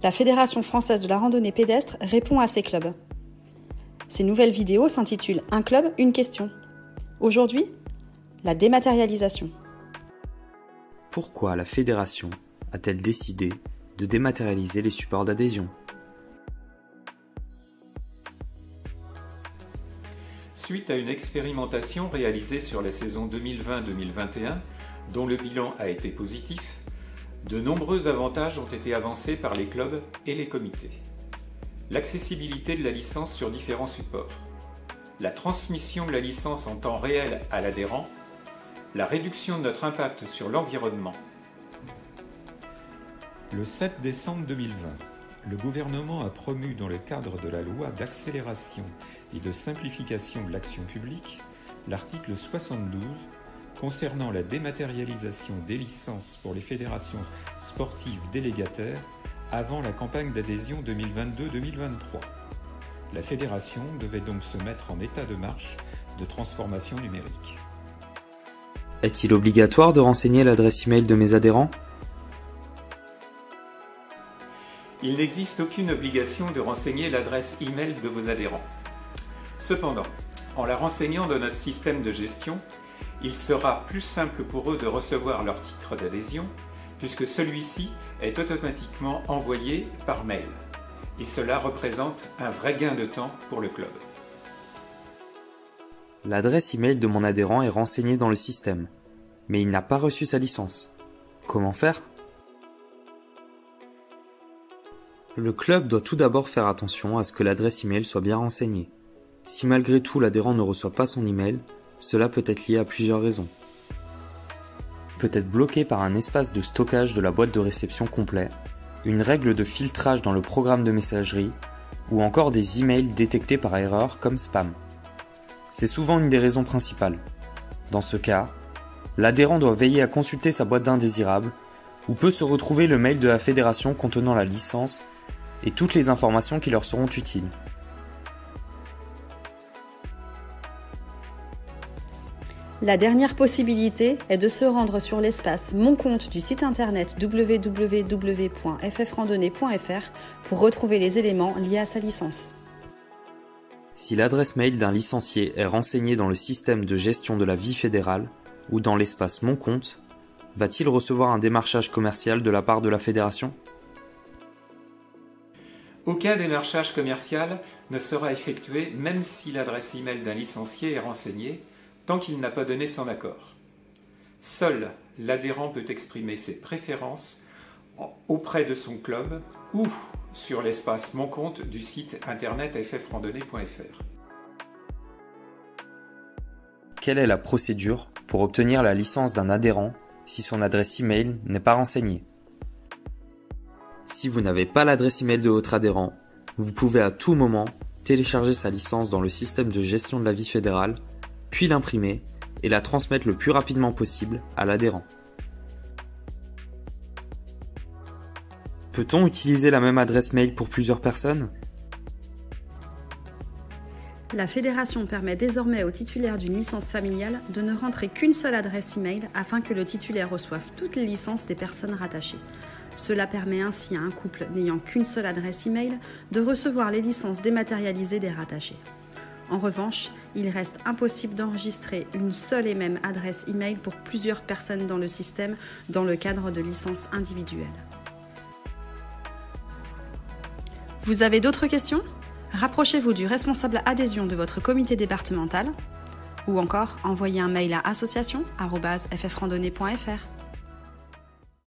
la Fédération française de la randonnée pédestre répond à ces clubs. Ces nouvelles vidéos s'intitulent « Un club, une question ». Aujourd'hui, la dématérialisation. Pourquoi la fédération a-t-elle décidé de dématérialiser les supports d'adhésion ? Suite à une expérimentation réalisée sur la saison 2020-2021, dont le bilan a été positif, de nombreux avantages ont été avancés par les clubs et les comités. L'accessibilité de la licence sur différents supports, la transmission de la licence en temps réel à l'adhérent, la réduction de notre impact sur l'environnement. Le 7 décembre 2020, le gouvernement a promu dans le cadre de la loi d'accélération et de simplification de l'action publique l'article 72 concernant la dématérialisation des licences pour les fédérations sportives délégataires avant la campagne d'adhésion 2022-2023. La fédération devait donc se mettre en état de marche de transformation numérique. Est-il obligatoire de renseigner l'adresse email de mes adhérents ? Il n'existe aucune obligation de renseigner l'adresse email de vos adhérents. Cependant, en la renseignant dans notre système de gestion, il sera plus simple pour eux de recevoir leur titre d'adhésion, puisque celui-ci est automatiquement envoyé par mail. Et cela représente un vrai gain de temps pour le club. L'adresse email de mon adhérent est renseignée dans le système, mais il n'a pas reçu sa licence. Comment faire ? Le club doit tout d'abord faire attention à ce que l'adresse email soit bien renseignée. Si malgré tout l'adhérent ne reçoit pas son email, cela peut être lié à plusieurs raisons. Peut être bloqué par un espace de stockage de la boîte de réception complet, une règle de filtrage dans le programme de messagerie, ou encore des emails détectés par erreur comme spam. C'est souvent une des raisons principales. Dans ce cas, l'adhérent doit veiller à consulter sa boîte d'indésirables, où peut se retrouver le mail de la fédération contenant la licence et toutes les informations qui leur seront utiles. La dernière possibilité est de se rendre sur l'espace Mon compte du site internet www.ffrandonnée.fr pour retrouver les éléments liés à sa licence. Si l'adresse mail d'un licencié est renseignée dans le système de gestion de la vie fédérale ou dans l'espace Mon compte, va-t-il recevoir un démarchage commercial de la part de la fédération ? Aucun démarchage commercial ne sera effectué même si l'adresse email d'un licencié est renseignée, tant qu'il n'a pas donné son accord. Seul l'adhérent peut exprimer ses préférences auprès de son club ou sur l'espace Mon compte du site internet ffrandonnée.fr. Quelle est la procédure pour obtenir la licence d'un adhérent si son adresse email n'est pas renseignée ? Si vous n'avez pas l'adresse email de votre adhérent, vous pouvez à tout moment télécharger sa licence dans le système de gestion de la vie fédérale, puis l'imprimer et la transmettre le plus rapidement possible à l'adhérent. Peut-on utiliser la même adresse mail pour plusieurs personnes ? La fédération permet désormais aux titulaires d'une licence familiale de ne rentrer qu'une seule adresse email afin que le titulaire reçoive toutes les licences des personnes rattachées. Cela permet ainsi à un couple n'ayant qu'une seule adresse email de recevoir les licences dématérialisées des rattachés. En revanche, il reste impossible d'enregistrer une seule et même adresse email pour plusieurs personnes dans le système dans le cadre de licences individuelles. Vous avez d'autres questions ? Rapprochez-vous du responsable adhésion de votre comité départemental ou encore envoyez un mail à association@ffrandonnée.fr.